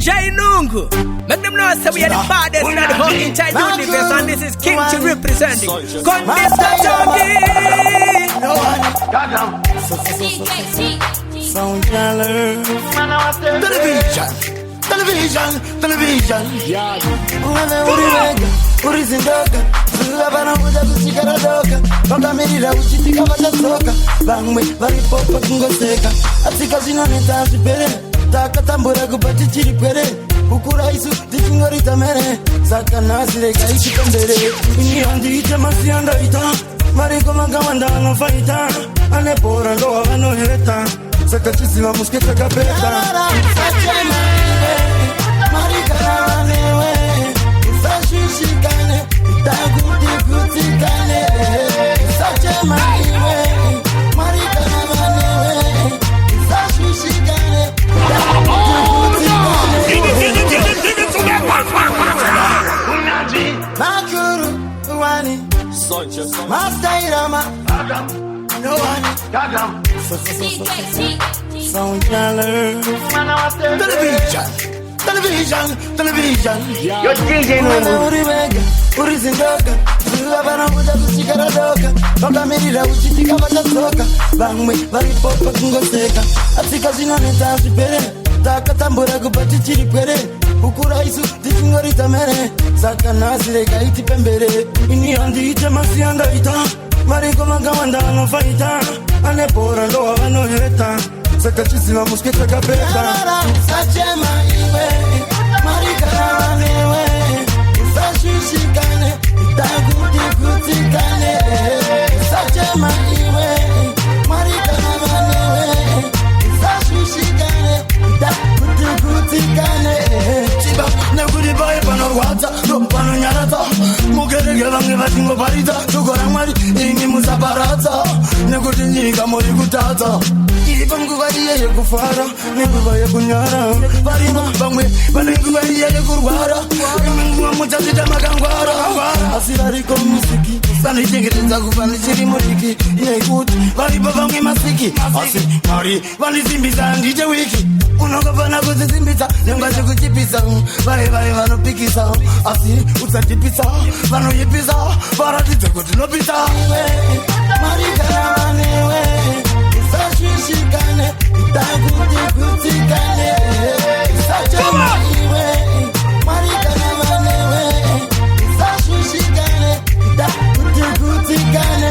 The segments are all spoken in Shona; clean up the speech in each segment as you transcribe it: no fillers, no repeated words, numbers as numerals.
DJ Nungu. Make them know say we are the baddest in the whole entire universe, and this is King Chi representing. Come Mr. Johnny. Sound jealous. Television. Urizindoka Labana muda kuchikara doka Banga merira uchitika vatasoka Vangwe varipopa kungoseka Atika zino neta zipere Taka tambura kupati chiri pere Kukura isu tichingorita mere Saka nasireka ichikambere Ini handi ite masianda ita Mariko magawanda anofaita Anepora ndoa vanoheta Saka chisima musketa kapeta Sachema Marika na wanewe Shishikane, itagutikane, sache maiwe, marika na manewe, shishikane, itagutikane. Makuru, wani, Master Irama, no one, sound jealous, television. Yo DJ Nungu. Urizindoka Labana muda kuchikara doka Banga merira uchitika vatasoka Vangwe varipopa kungoseka Atika zino neta zipere Taka tambura kupati chiri pere Ukura isu tichingorita mere Saka nasireka iti pembere Ini handi ite masianda ita Mariko magawanda anofaita Anepora ndoa vanoheta Saka chisima musketa kapeta Sachema iwe Marika na wanewe Shishikane, itagutikane, sachema iwe, marika na manewe, shishikane, itagutikane. Chiba, negudi bae pano wata, no pano nyarata, mugerege vange vatingo parita, chukora mwari, ingi musaparata, negudi nyika mori kutata. Ipangu ye kufara, neguva ye kunyara, varima vangwe, vanenguva ye kurwara, imenguva mutazita makangwara, asirariko musiki, vanitengetedza kufanishiri muriki, inekuti, varipa vangwe masiki, asi, mari, vanisimbisa ndije wiki, unokafana kuzisimbisa, nengazi kuchipisa, vai vanopikisa, asi, usachipisa, vanoyipisa, varatidze kuti nopisa, marika vanewe, shishikane, itagutikane, sachema iwe, marika na manewe, shishikane, itagutikane.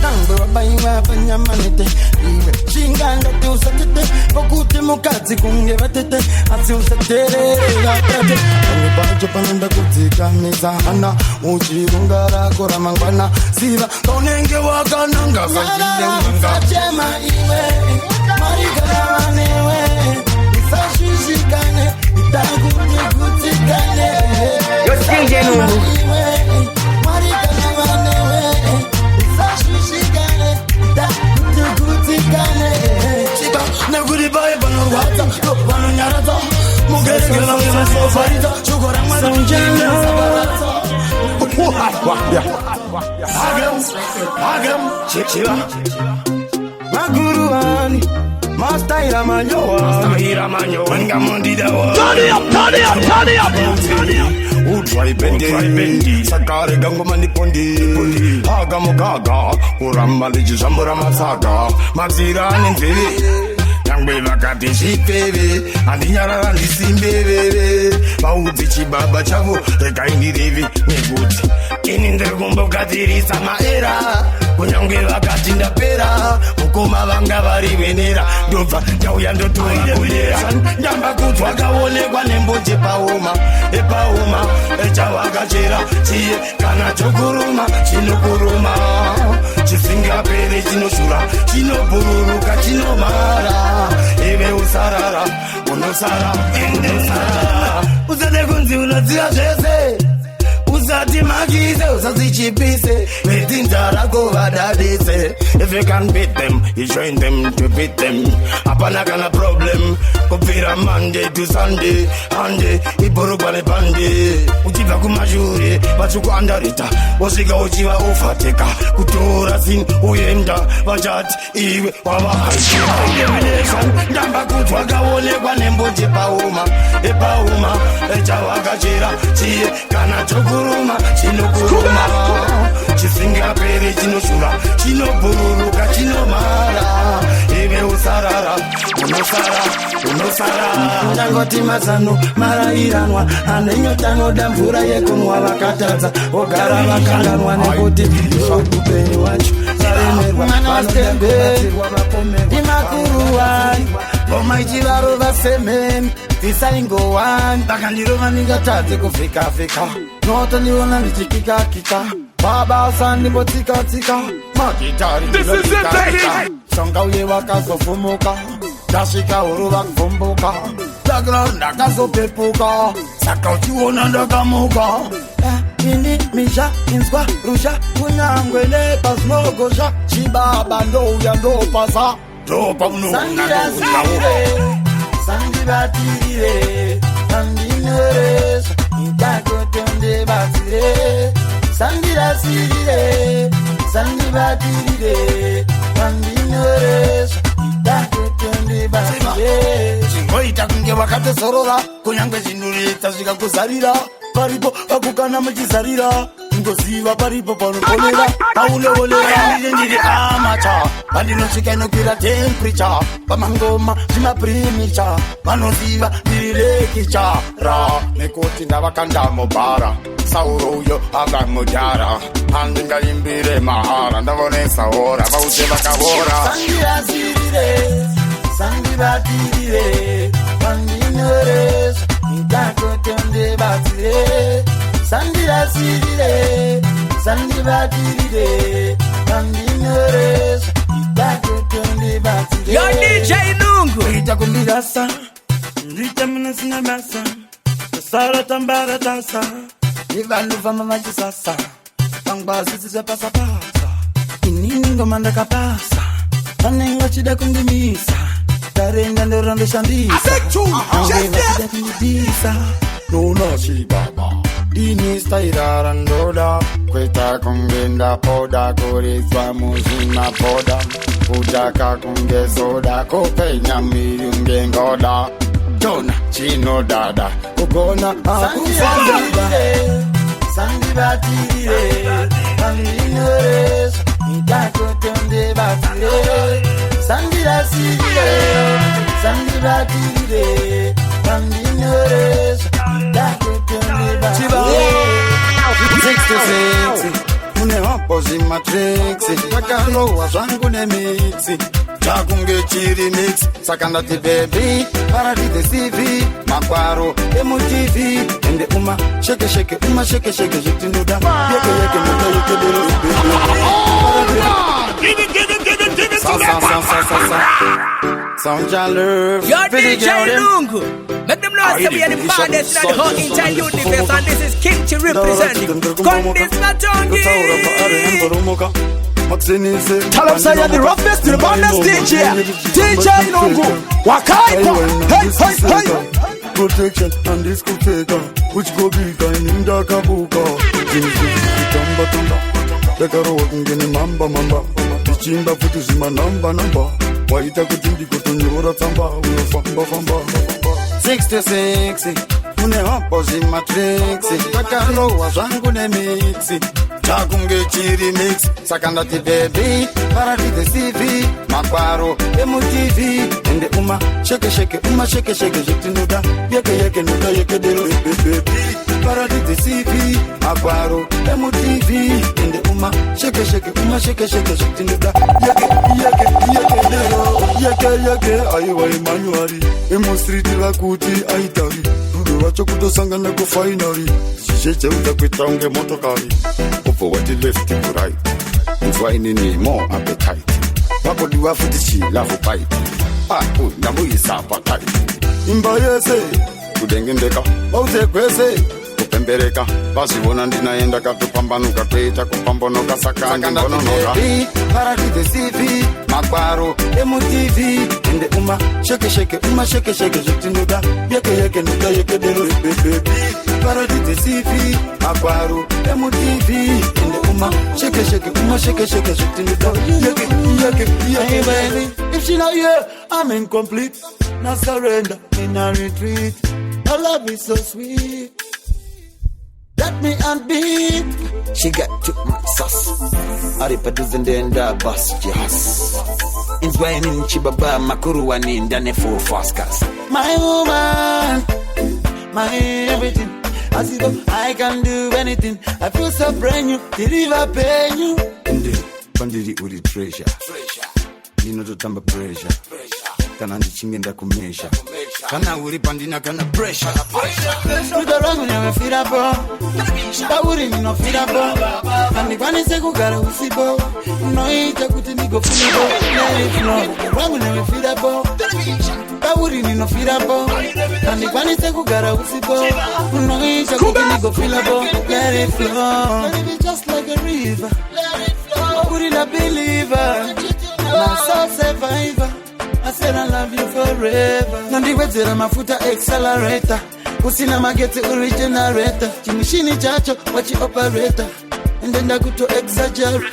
Nambo baiwa banyamanete, iwe shinganda tusatete, pokuti mukazi kunge batete, asi usatere gatrate. Onibajo pananda kutikane zahana, uchirungara kora mangwana, siva konenge wakananga kajile wanga. Sachema iwe, marika na manewe, shishikane, itagutikane. Yo DJ Nungu. Marika na manewe, shishikane, itagutikane. Chiba, negudi bae pano wata, no pano nyarata, mugerege vange vasofarita, chukora mwari, musaparata. Agam, chichiba. Maguruani, Master Iramanyo, Wangamundi dawa. Turn it up. Utrai bendi, sakare gango manipondi. Agam gaga, urambali jambura masaga. Mazirani nzeli. Yangbe vakati shipeve, andinyara ndisimbeve. Bauti chibaba chavo, rekaini revi, niguti. Ininde gumbo katirisa maera. Kunyange vakati ndapera. Mukoma vanga vari venera. Dova, nyauya ndotoya kulera. Nyamba kutwa kaonekwa nemboje paoma. Epaoma, echavakachera. Chiye, kana chokuruma, chinokuruma. Chisingapere, chinoshura. Chinobururuka, chinomara. Eve usarara, unosara, ende usarara. Uzade kunzi unodzira zvese. usati makise usazichipise vetindara kuvadadise. If you can beat them, you join them to beat them. Apana kana problem kupira Monday to Sunday ande iborogwa nepande uchiva kumashure vachukuandarita wosvika uchiva ofateka kutora zin uyenda vachati iwe wavaaivination ndamba kuti wakaonekwa nemboti epauma echavakachera chiye kana chokuruma chinokuruma chisingaperi chinoshura chinobhururuka chinomara ive usarara unosara ndangoti mazano marairanwa anenyotanoda mvura yekunwa vakatadza ogara vakanganwa nekuti upenyu wacho zaremerwa vanodembetirwa vapomerwa imakuruwai vomaichivaro vasemeni tisaingowani vakandirova ndingatadze kuvhikavhika notondiona ndichikikakika babasa ndimbotsikatsika magitari ndinoikaka shonga uye vakazovhumuka ndasvika huru vakuvhumbuka background ndakazopepuka saka uchiona ndakamuka ini misha inzwa rusha kunyangwe nepazvinogosha chibaba ndouya ndopasa sandivatirire sandinyoresa itakotondevatsire sandirasirire sandivatirire sandinyoresa itakotondevatsire chingoita kunge vakatozorora kunyange zvinureta zvikakuzarira paripo vakukana muchizarira ngoziva paripo panokolera paunoolera ndiri amacha pandinosvika inokwira temperature pamangoma zvimaprimicha vanoziva ndiri lekichara nekuti ndavakandamobhara sauro uyo akamudhara handingaimbire mahara ndavonesa hora vause vakavora sandirasirire sandivatirire vandinyoresa itakotondevatsire sandirasirire sandivatirire vandinyoresa itakotondevatsire Yo DJ Nungu ita kundirasa ndita muna sina basa tasara tambara tasa ivanhu vama machisasa pangwazizisa pasapasa inini ngoma ndakapasa vanenge vachida kundimisa tarenda ndorandoshandisa ange vachida kundidisa nonachibaba dini stairara ndoda kweta kungenda poda kuridzwa muzvina poda kutaka kunge soda kopenya mirunge ngoda tona chinodada kugona sandivatirire vandinyoresa itakotondevatsire sandirasirire sandivatirire vandinyoresa itakotondevatsire 66 mune hopo zvimatriksi takarohwa zvangu nemiksi chakunge chiri mix saka ndati bebi paradise cv makwaro emutv ende umashekesheke umashekesheke zvitinoda yekeyeke notayekedero Sound your love. Yo DJ Lungu make them know say we are the baddest in the whole entire universe and this is King to representing Condis Natongi. Tell us say the roughest to the baddest DJ DJ Lungu Wakaipa hey hey hey protection and discotheque which go big in Dakabuka tamba tamba dekaro ngene mamba tichimba futhi zima namba waita kuti ndikutonyora tsamba unofamba famba 66 mune hopo zvimatriksi takarohwa zvangu nemiksi chakunge chiri mix saka ndati bebi paradise cv makwaro emutv ende umashekesheke umashekesheke zvitinoda yekeyeke noda yekedero bebi paradise cv makwaro emutv ende umashekesheke umashekesheke zvitinoda yekedero yeke aiwa emanuari emusriti vakuti aitari rudo vacho kutosangana kufainari zvichecheuta kuita unge motokari for what you left to right. If I need more appetite. Papa do have to see love fight. Oh, namu is appetite. Imba yese, kudenge ndeka. Oze kwese, bembereka vaziona ndinaenda katopambanuka toita kupambonoka saka ndimbononoka paradise CV magwaro MTV ende uma shake shake zvitinoda yeke nuda yeke dero baby paradise CV magwaro MTV ende uma shake zvitinoda yeke baby. If she not here I'm incomplete. Now surrender in a retreat. Her love is so sweet. Let me unbeat. She got too much sauce. Aripa doesn't end up bus jazz. It's when in Chibaba Makuru and in Dane for Foscas. My woman, my everything. As you go, I can do anything. I feel so brand new. Deliver pain you. Indeed, Pandiri with the treasure. You know the time pressure. Kana ndichinge kumesha kana uri pandina kana pressure Tudo rangu nimefira bo Bauri ninofira bo Anikwanise kugara usibo Unoita kuti nigo fulibo Let it flow Rangu nimefira bo Bauri ninofira bo Anikwanise kugara usibo Unoita kuti nigo fulibo Let it flow Let it be just like a river Let it flow Bauri na believer My soul survivor I said I love you forever. Nandiwezera mafuta accelerator. Usina mageti originator. Chimishini chacho wachi operator. And then I go to exaggerate.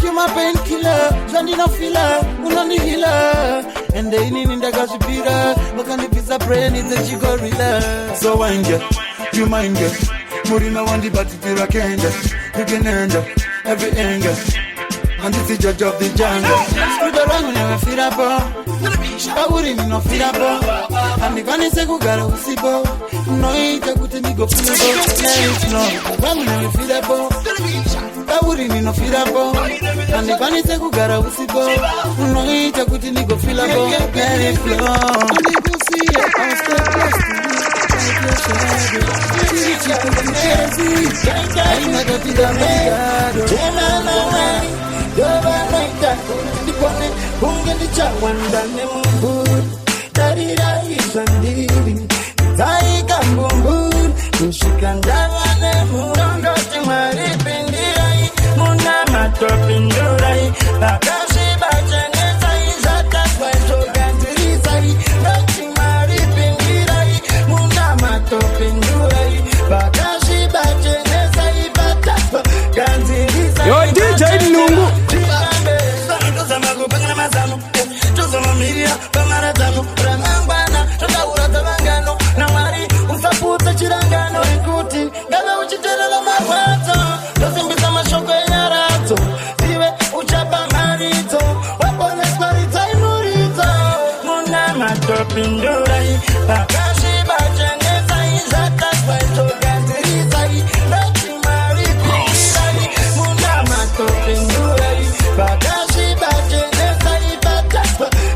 You my painkiller. Zandi no filler. Unani healer. And they need in the gashipira. Wakandi pizza brain in the chigorilla. So wind ya. You mind ya. Murina wandi batitira kenja. You can end up every anger. And this is judge of the jungle. Screw rangu nimefira bo Bauri ninofira bo Anikwanise kugara usibo Unoita kuti nigo fulibo Let it flow Rangu nimefira bo Bauri ninofira bo Anikwanise kugara usibo Unoita kuti nigo fulibo Let it flow And you can see it I was so blessed to be Chico Kikezi Aina katida megado Yoba naita Dipone Bunge di chawandane mumbur Darira isandiri Taika mumbur Tushikandawane murondo Timari pindirai Muna mato pindurai Bakashi bachene Sai zata kweto gantiri Sai Timari pindirai Muna mato pindurai Bakashi bachene Sai bata gantiri Sai Yo DJ Nungu Pindurai, Bakashi bachene Sai zata kweto gantiri Sai Timari pindirai Muna mato pindurai Bakashi bachene Sai bata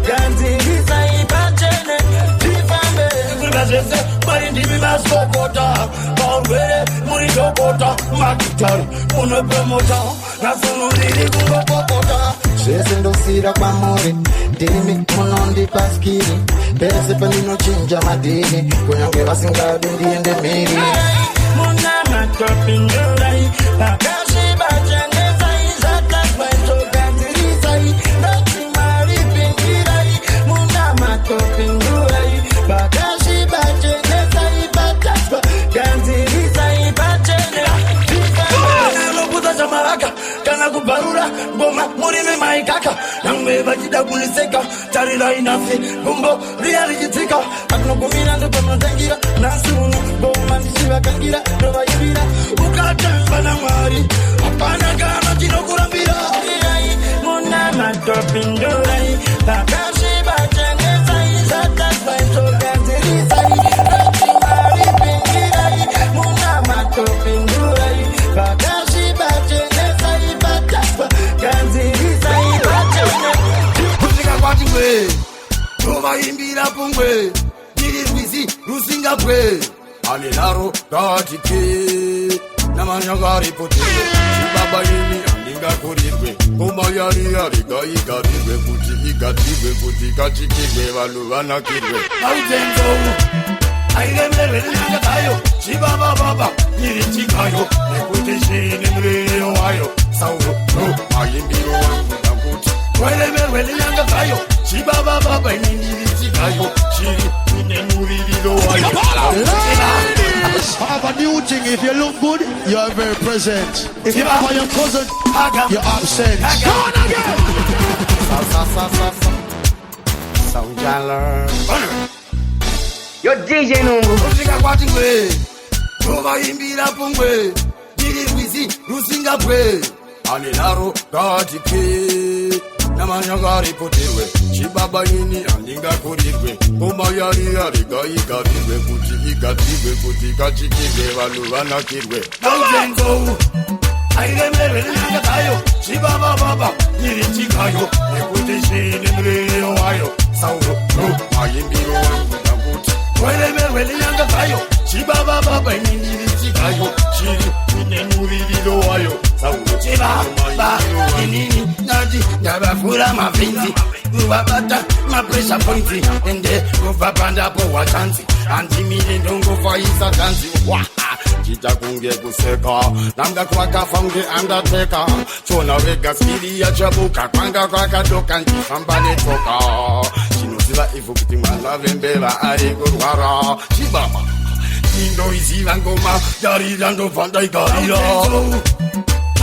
gantiri Sai bachene Tifambe Kuribazese Marindimi masokota Bawere Muri dokota Makitari Muna promota Nasunuriri kungopokota Sendo sira kwa mori Dimi munondi paskiri Bese panino chinja madini Kunyange vasingadu ndiende miri Muna matopindurai Bakashi bachene Sai zata kweto gantiri Sai Timari pindirai Muna matopindurai Bakashi bachene Sai bata gantiri Sai bachene Lokuta chamaraka Kana kubarura Goma murime maikaka Nangwe vachida kuniseka Tarila inafi Gumbo Rialijitika Akno kumina Ndupo mnatangira Nasunu Goma nishiva kangira Nova yubira Ukatemba na mwari Apana kama chino kurambira Muna matopindurai Bakashi bachene Sai zata kweto gantiri Sai Timari pindirai Muna matopindurai Bakashi bachene Sai bata gantiri Sai bachene Kusika kwa chingwe Nova imbira pungwe Niri rwizi rusinga pwe Alilaro katike Namanyagari pote Chibaba yini andinga kurirwe Kuma yari yari gaigarirwe Kuti igatirwe kuti kachikirwe Valu vanakirwe Autenzo airemerwe nenyangatayo chibaba baba nirichikayo nekuti shini muriyo wayo sauro mayimbiro wangu nakuti airemerwe nenyangatayo chibaba baba nirichikayo chiri nemuririro wayo. I have a new thing. If you look good, you are very present. If you have your cousin, you're absent. Go on again. Sound Jala. Yo DJ Nungu. Rusika kwati ngwe. Tova imbira pungwe. Niri wizi rusinga pwe. Anilaro gati ke. Namanyagari potirwe. Chibaba yini andinga kurirwe. Oma yari gaikarirwe. Kuti igatirwe. Kuti kachikirwe. Vanu vanakirwe. Nauzengo. Airemerwe nenyangatayo. Chibaba baba. Nirichikayo. Nekuti shini muriyo wayo. Sauro. Mayimbiro wangu nakuti Airemerwe nenyangatayo. Chibaba baba nirichikayo. Chiri nemuririro wayo. Sauro. Chibaba inini naji. Ndabafura mavinzi. Ubabata mapresha pointi. Ende ubabanda po wachanzi. Antimile ndongo faisa tanzi. Waha chita kunge kuseka. Namga kwa kafange undertaker. Chona wega skili ya chabuka. Kwanga kwa kadoka nchifambane toka. Chinoziva ifu kuti mwana vembela ari kurwara. Chibaba Indo iziva ngoma. Yarira ndo panda ikarira.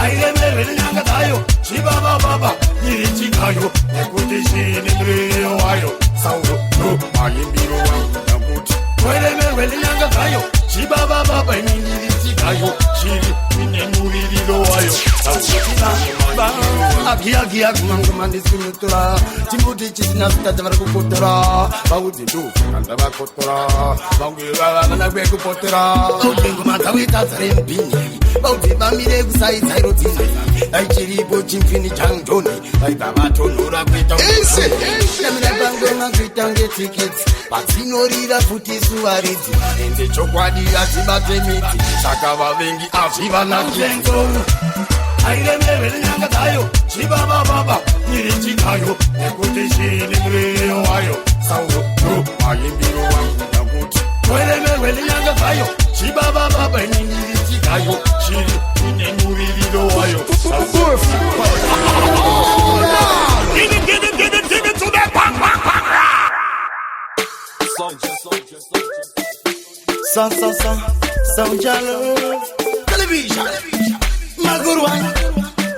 Airemerwe nenyangatayo. Chibaba baba nirichikayo. Nekuti shini muriyo wayo. Sauro mayimbiro wangu nakuti airemerwe nenyangatayo. Chibaba baba nirichikayo. Chiri nemuririro wayo. Agia kumangoma ndisimutora. Chimuti chisina sitata varikukotora. Bauti ndu kanda vakotora. Bangweva vana kwekupotera. Ngoma tawita zarembini. Bauti bamire kusaidza irodzine. Aichiripo chimfini changdoni. Aibavatonora kuita namira bangoma kuita ngetiketi. Padzinorira futi zuva ridzi. Ende chokwadi adzibate miti. Saka vavengi azvivanakiti. Airemerwe nenyangatayo. Chibaba baba nirichikayo. Nekuti shini muriyo wayo. Sauro mayimbiro wangu nakuti airemerwe nenyangatayo. Chibaba baba nirichikayo. Chiri nemuririro wayo. Give it to that bang. Sound Jala. Television. Magurwan.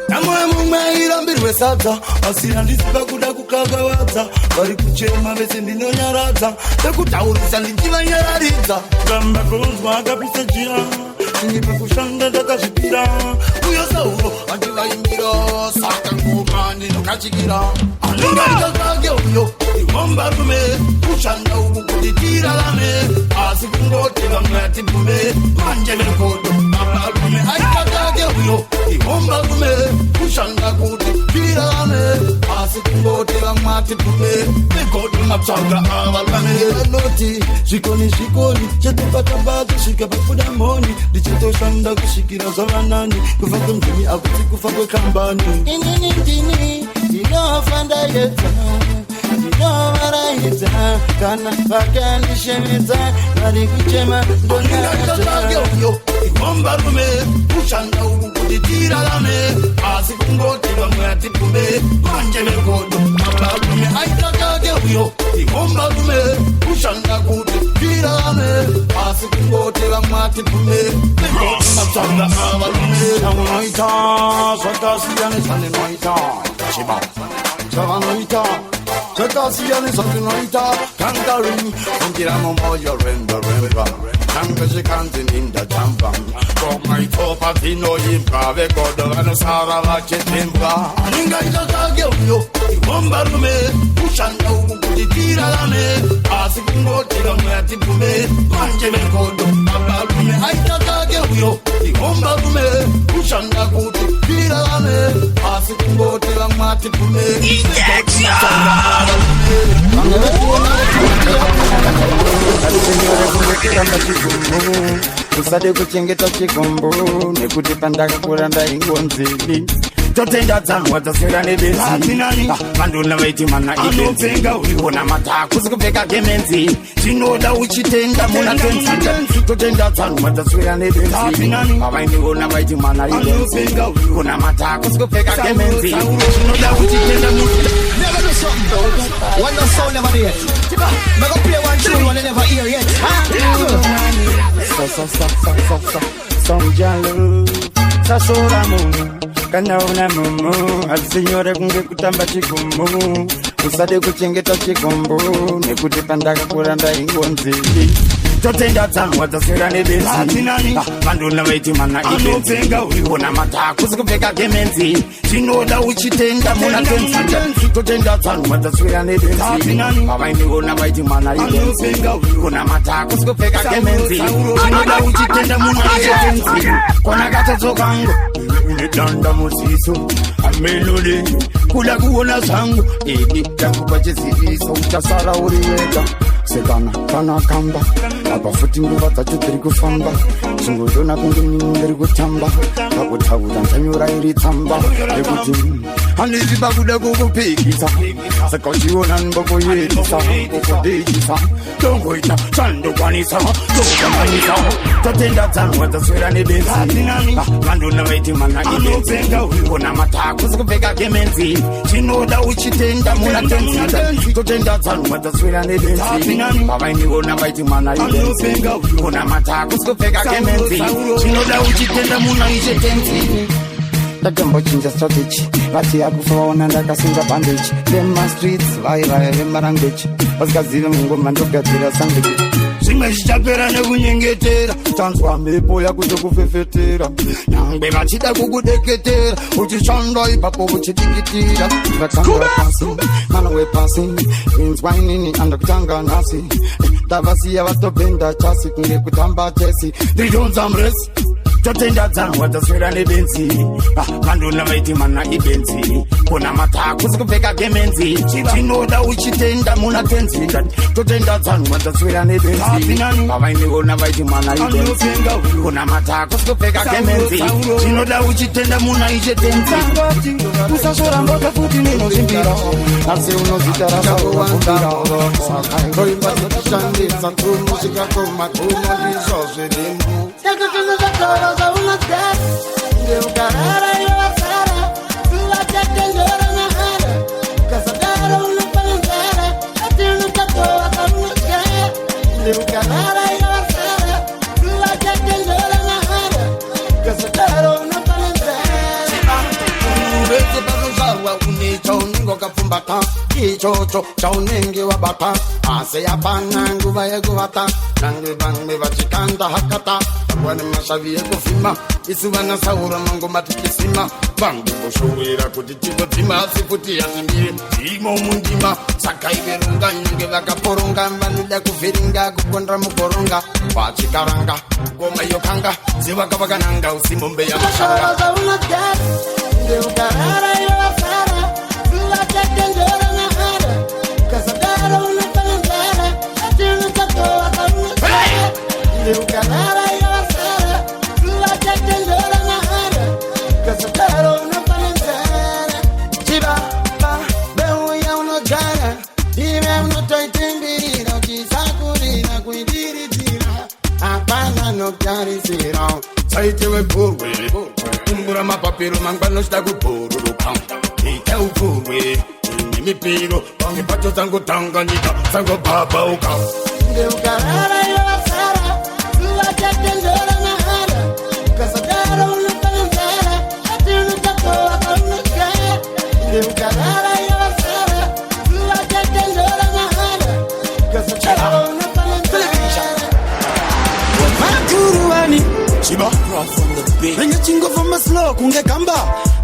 Namwe mumairambirwe sadza. Asira ndisipa kuda kukagawadza. Vari kuchema vese ndinonyaradza. Sekutaurisa ndinonyararidza. Gamba kunzwa akapisa jira. Ndinipe kushanda takazvipira. Uyo Sauro andivaimbira. Saka ngoma ndinokachikira. Andingaita zvake uyo. Iwomba rume. Kushanda uku kuti tirarame. Asi kungoti vamwe atibume. Manje mekodo. Abarume aita zvake uyo. Iwomba rume. Kushanda kuti tirarame. Asi kungoti vamwe atibume. Mekodo matsvaga avarame. Vanoti zvikoni chetopatamba kusvika pakuda moni. Ndichitoshanda kusvikira zvavanani. Kufa kwemvimi akuti kufa kwekambani. Inini ndini ndinofanda yedza. Ndinovarayedza kana vakandishemedza. Vari kuchema ndonyaradza. Iwomba rume. Kushanda uku kuti tirarame. Asi kungoti vamwe atibume. Manje mekodo abarume aita kake uyo. Iwomba rume. Kushanda kuti tirarame. Asi kungoti vamwe atibume. Mekodo matsvaga avarume. Zvavanoita zvakasiyana zvandinoita. Chibaba zvavanoita zvakasiyana zvandinoita. Kangaring fungira mumoyo remba. Kanga zvikanzi ndindachamba. Komaitopa dzinoimba. Vekodo vanosara vachitimba. Aningaita zvake uyo. Iwomba rume. Kushanda uku kuti tirarame. Asi kungoti vamwe atibume. Manje mekodo abarume aita zvake uyo. Iwomba rume. Kushanda kuti tirarame. Asi kungoti vamwe atibume. Usade kuchengeta chikombo nekuti pandakakura ndaingonzili totenda dzanwa dzaswera nebenzi vandona vaiti mana ibenzi ona matako sikupfeka gemenzi zvinoda uchitenda muna tenzi totenda dzanwa dzaswera nebenzi avaindiona vaiti mana ibenzi ona matako sikupfeka gemenzi zvinoda uchitenda muna. Never do something though. One no sound never there. Make up play one tune one they never hear yet. Some jalo sasora mumu kana una mumu asinyore kunge kutamba chigumu usade kuchengeta chigombo nekuti pandaka kuranda ingonzi totenda dzanwa dzaswera nebenzi vandona vaiti mana ibenzi ona matako sikupfeka gemenzi zvinoda uchitenda muna tenzi totenda dzanwa dzaswera nebenzi avaindiona vaiti mana ibenzi ona matako sikupfeka gemenzi zvinoda uchitenda muna tenzi kona katodzokango unedanda musiso amelode kuda kuona zangu takupa chisiviso uchasara uri wega sekana kana kamba apa futi nguva dzacho dziri kufamba chingodona kunge mini ndiri kutamba pakutaura ndanyora iri tsamba nekuti handiziva kuda kukupikisa saka uchiona ndimbokoyedisa kokudejisa tongoita chandokwanisa tokamanisa totenda dzanwa dzaswera nebenzi vandona vaiti mana ibenzi ona matako sikupfeka gemenzi zvinoda uchitenda muna tenzi totenda dzanwa dzaswera nebenzi avaindiona vaiti mana ibenzi ona matako sikupfeka gemenzi zvinoda uchitenda muna ichetenzi ndakambochinja strategy vati akufaona ndakasunga bandage vema streets vaivaya vemaranguage vasikazive mungoma ndogadzira sandwich zvimwe zvichapera nekunyengetera tanzwa mhepo yakuzokufefetera nyangwe vachida kukudeketera uchitsvandwa ipapo uchidikitira vakandwa pasi mwana wepasi inzwa inini andakutanga nhasi ndavasiya vatobhenda chasi kunge kutamba chesi ndiritonza muresi totenda dzanwa dzaswera nebenzi vandona vaiti mana ibenzi kona matako sikupfeka gemenzi zvinoda uchitenda muna tenzi totenda dzanwa dzaswera nebenzi avaindiona vaiti mana ibenzi kona matako sikupfeka gemenzi zvinoda uchitenda muna ichetenzi usashora mboka futi ninozvimbira asi unozita rasakuwandira sakaimba dzokushandisa tumusika komakuno ndizvo zvedemu wakapfumbata ichocho chaunenge wabata asi hapana nguva yekuvata nange vamwe vachikanda hakata vane mashavi ekuvhima isu vanasaura mangoma tikisima vanguvoshowera kuti tigodzima asi kuti yatimbire imo mundima saka iveronga nyange vakaporonga vanoda kuvhiringa kukondra mugoronga vachikaranga ngoma yokanga zivakavakananga usimombe yamashanga saitewe purwe kumbura mapapiro mangwana chida kubhururuka ita upurwe nemipiro vange pacho dzangotanganyika dzangobhabhauka ndeukarara yovasara vachatenjera mahara kasadaro unofanzara ati unotakoa kaunogaya ndeukarara yovasara vachatenjera mahara kasadaro unofanzara makuruwani chiba Bring a chingo from a slow, kunge kamba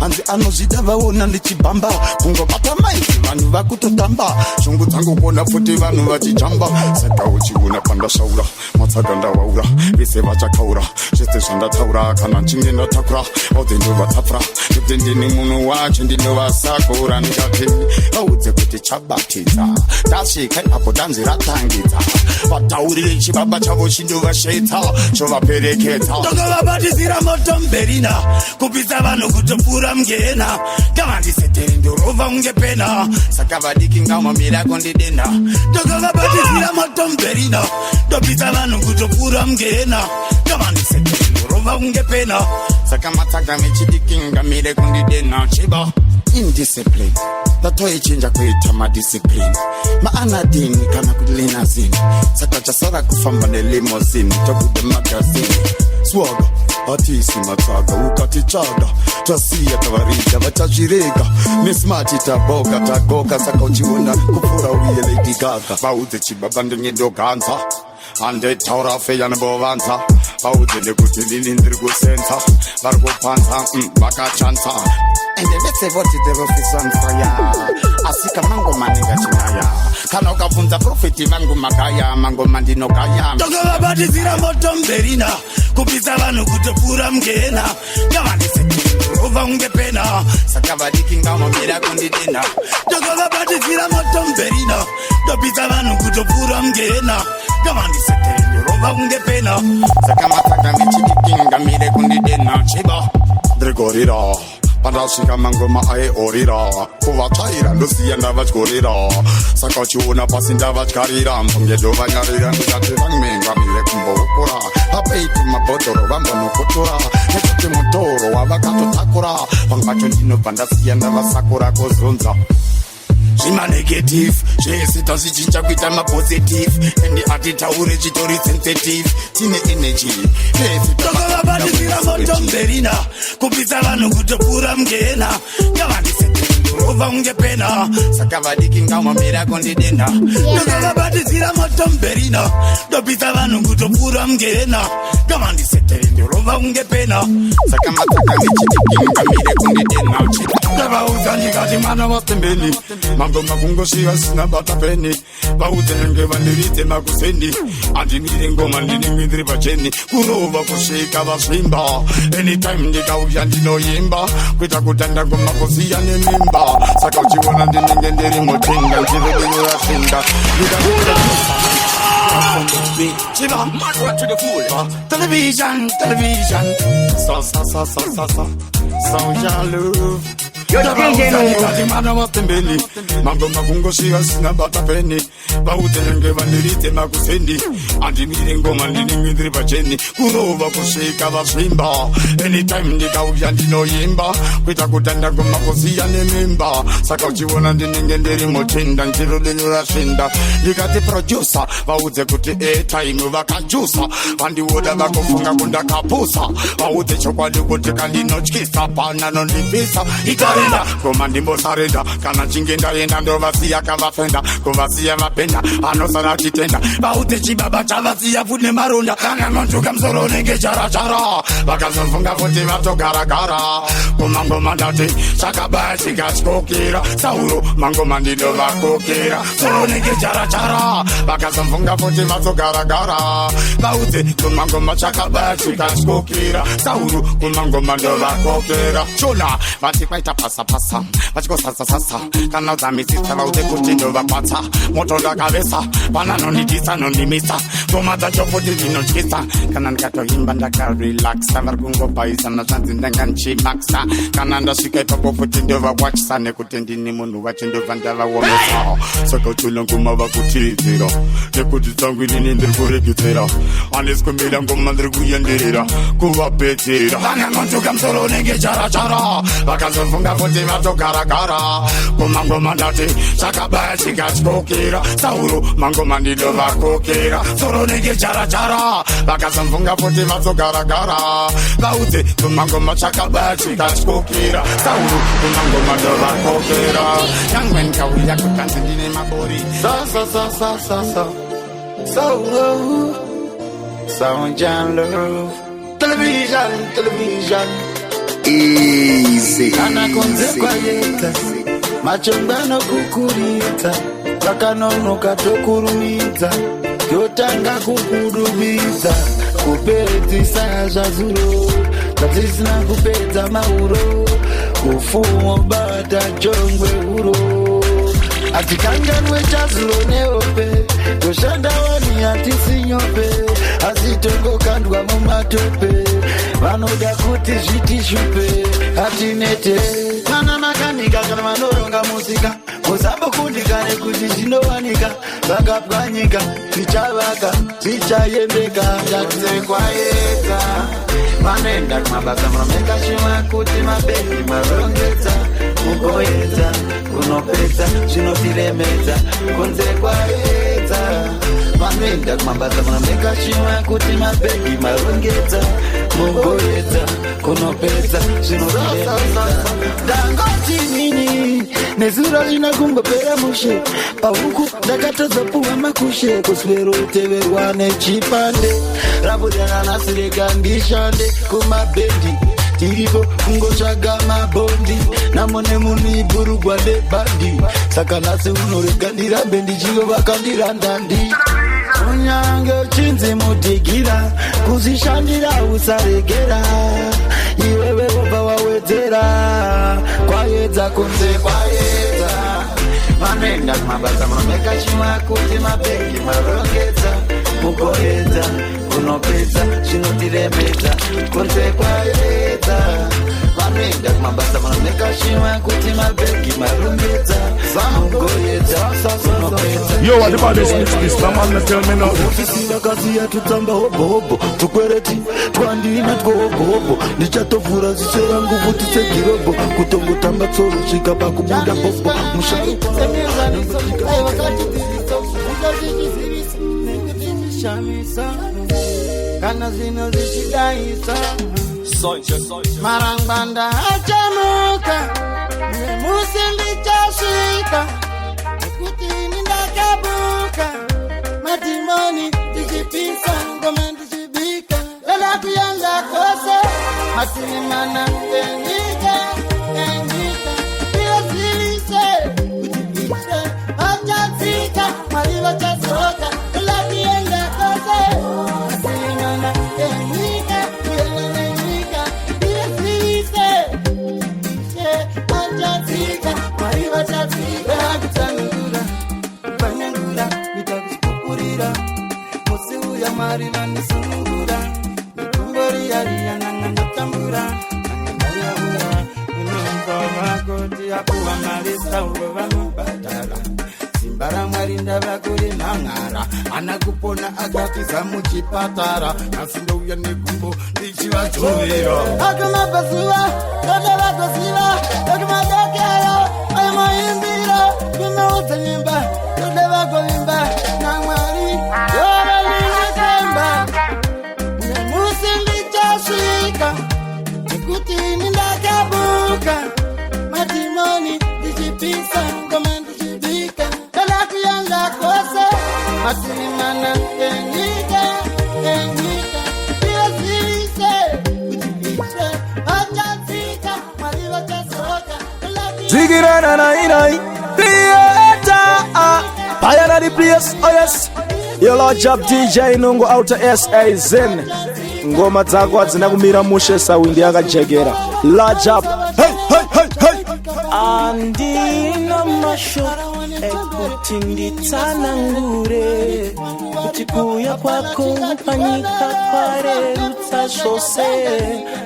Anzi anozida vaona ndichibamba Kungo bata maiki, vanu vakutotamba Shungu tangu kona futi vanu vachijamba Seka uchiuna panda shaura Matsaganda waura, vise vachakaura Sheste shanda taura, kana nchinge na takura Ode nduva tapra, nipte ndini munu wachi Ndino vasakura nikati Auze kuti chabatiza Tashika hapo danzi ratangiza Vatauri chibaba chavo shindu vasheta Shova pereketa ndokavabatizira motomberina kupisa vanhu kutopfuura mngena kavandisetere ndorova unge pena saka vadiki ngamamira kondidena ndokavabatizira motomberina ndopisa vanhu kutopfuura mngena kavandisetere ndorova unge pena saka matsaga mechidiki ngamire kondidena chiba indiscipline ndatoichinja kuita madiscipline maanadini kana kulinazini saka chasara kufamba nelimozini tokude magazini swaga atisi matsaga ukatichaga tasiya tavarija vachazvirega nesmati taboga tagoka saka uchiona kupfuura uye Lady Gaga vaudze chibaba ndinyedoganza andetaura feyanebovanza vaudze nekuti ndini ndiri kusenza vari kupanza vakachanza ende vetse voti devofisansaya asika mangoma ningachinaya kana ukabvunza profeti vangu magaya mangoma ndinogaya ndokavabatizira motomberina kupisa vanhu kutopfuura mngena ngavandisekuova unge pena saka vadiki ngamamira kundidena ndokavabatizira motomberina ndopisa vanhu kutopfuura mngena ngavandisekuova unge pena saka matsaga mechidiki ngamire kundidena chiba ndrigorira pandasvika mangoma aeorira kuvatsvaira ndosiya ndavatyorira saka uchiona pasi ndavatyarira mbongedovanyarira ndikati vangmengamire kumboukura apeiti mabhodhoro vambonokutura nekuti mutoro wavakatotakura vangu vacho ndinobva ndasiya ndavasakura kozonza zvimanegative zvese tazvichinja kuita mapositive ende atitaure chitori sensitive tine energy ndokavabatizira motomberina kupisa vanhu kutopfuura mngena ngavandisekuova unge pena saka vadiki ngamamira kondidena ndokavabatizira motomberina ndopisa vanhu kutopfuura mngena ngavandisekuova unge pena saka matsaga mechidiki ngamire kondidena ndavaudza ndikati mwana wasembeni mangoma kungoshiva sina bata peni vaudze nenge vandiridze makuseni andimire ngoma ndinenge ndiri pacheni kurova kusvika vasvimba anytime ndikauya ndinoimba kuita kutanda ngoma kusiya nemimba saka uchiona ndinenge ndiri muchinga ndivedeyorashinga television Soulja Love ndavaudzanikati mwana wapembeni mangoma kungoshiva sina bata peni vaudze nenge vandiridze makuseni andimire ngoma ndinenge ndiri pacheni kurova kusvika vasvimba anytime ndikauya ndinoimba kuita kutanda ngoma kusiya nemimba saka uchiona ndinenge ndiri muchinda ndirodenyorashinda ndikati producer vaudze kuti airtime vakajusa vandioda vakofunga kundakapusa vaudze chokwadi kuti kandinotyisa pana nondipisa itarenda koma ndimbosarenda kana chinge ndaenda ndovasiya kavafenda kuvasiya mapenda anosara chitenda vaudze chibaba chavasiya futi nemaronda kana nontuka musoro unenge charachara vakazofunga futi vatogaragara kumangoma ndati chakabaya chikatyokera sauro mangoma ndinovakokera soro unenge charachara vakazofunga futi vatogaragara vaudze kumangoma chakabaya chikatyokera sauro kumangoma ndovakokera chona vati kwaita pasapasa vachikosasasasa kana udzamisisa vaudze kuti ndovapatsa moto ndakavesa vananondidisa nondimisa ngoma dzacho futi ndinotyisa kana ndikatoimba ndakarelaxa vari kungobhaisana zvanzi ndanga ndichimaksa kana ndasvika ipapo futi ndovawachisa nekuti ndini munhu vacho ndobva ndavaomesa saka uchona ngoma vakutidzira nekuti dzangu inini ndiri kuregedzera andisikumbira ngoma ndiri kuyenderera kuvabhedzera vananontuka musoro unenge charachara vakazofunga futi vatogaragara kumangoma ndati chakabaya chikatyokera sauro mangoma ndinovakokera soro nenge charachara vakazofunga futi vatogaragara vaudze kumangoma chakabaya chikatyokera sauro kumangoma ndovakokera yangwe ndikauya kutanzi ndine mabori sauro Soulja Love television easy kana konze kwayeta machombano kukurita kakanonoka tokurumidza yotanga kukudubiza kupedzisa zvazuro zvatisina kupedza mauro kufumo bata jongwe uro atikanganwe chazulo neope toshanda wani atisinyope asitongokandwa mumatope vanoda kuti zvitishupe atinete kana makanika kana vanoronga muzika musambokundikane kuti zvinowanika vakapwanyika zvichavaka zvichayendeka ndakusekwaedza vanoenda kumabasa munomeka shima kuti mabeki marongedza mugoedza kunopedza zvinotiremedza kunze kwaedza vanoenda kumabasa munomeka shima kuti mabeki marongedza mugoedza kunopedza zvinotiremedza ndangoti nini nezuro linakungopera mushe pahuku ndakatozopuwa makushe kuswero uteverwa nechipande rabudana nasireka ndishande kumabhendi tiripo kungotsvaga mabondi namone muniburugwa nebandi saka nhasi unorega ndirambe ndichiyovaka ndirandandi unyange uchinzi mudhigira kuzvishandira usaregera iwewe wobva wawedzera kwaedza kunze kwaedza vanoenda kumabasa munomeka chimwa kuti mabhegi marongedza mugoedza kunopedza zvinotiremedza kunze kwaedza vanoenda kumabasa munomeka chimwa kuti mabhegi marongedza mugoedza kunopedza. Yo, what about this man tell me now? Ofisira kazi ya tutamba hobo tukwereti twandina twohobo ndichatovhura zisera nguvu tsegirobo kutongotamba tsoro svika pakubuda bobo musharu kana zvino zvichidaisa marangwanda achamuka nemusi ndichasvika nekuti ndakabuka madimoni ndichipisa ngoma ndichibika lala kuyanga kose masilimana enyika iyazilise kutibishe achatsika mariva chasoka lala kuyanga kose masilimana enyika iyazilise achatsika mariva chatsika kutsanura kupanyangura vitakuspupurira musi uya mari vanisungura ikumboriyaria nanganatambura nanganayauya inonzwa vakoti akuwa mari sauro vanobhadhara simba ramwari ndavakuri nanhara ana kupona akatiza muchipatara asi ndouya negumbo ndichivadzovera akumabhazuva dode vagoziva dokumadokero aimaimbira kumeudza nyimba dode vagovimba namwari yovalinesemba nemusi ndichasvika nekuti nindakabuka madimoni ndichipisa ngoma ndichibika dala kuyanga kose masilimana enyika iyazilise kutibishe achatsika mariva chasoka Zigirana nai theater Bayana the place, oh yes. Yo Lord Job DJ Nungu outer SA Zen ngoma dzako adzina kumira mushe sawindi akajegera Lord Job hey andina masho ekuti nditsanangure kuti kuya kwako panyika kwarerutsa zvose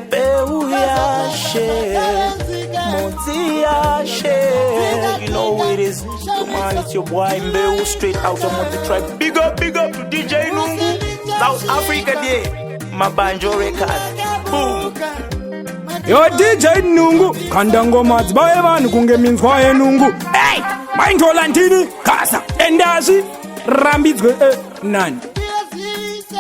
beuyashe modziyashe. You know who it is. Come on, it's your boy Mbeu, straight out of Monte Tribe. Big up to DJ Nungu, South Africa Day, Mabanjo Record. Boom. Yo DJ Nungu, kanda ngoma dzibaye vanhu kunge minzwa yenungu. Hey, maindola ndini kasa endazi rambidzwe nani.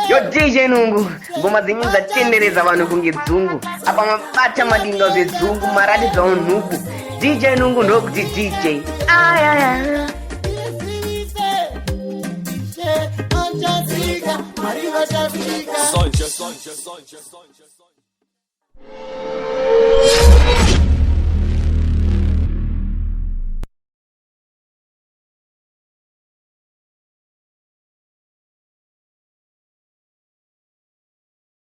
Yo DJ Nungu, ngoma dzenyu dzatenderedza vanhu kunge dzungu. Apa mabata madinga zvedzungu maradi dzaunhuku. DJ Nungu ndokuti DJ. Aya. Mariva Africa.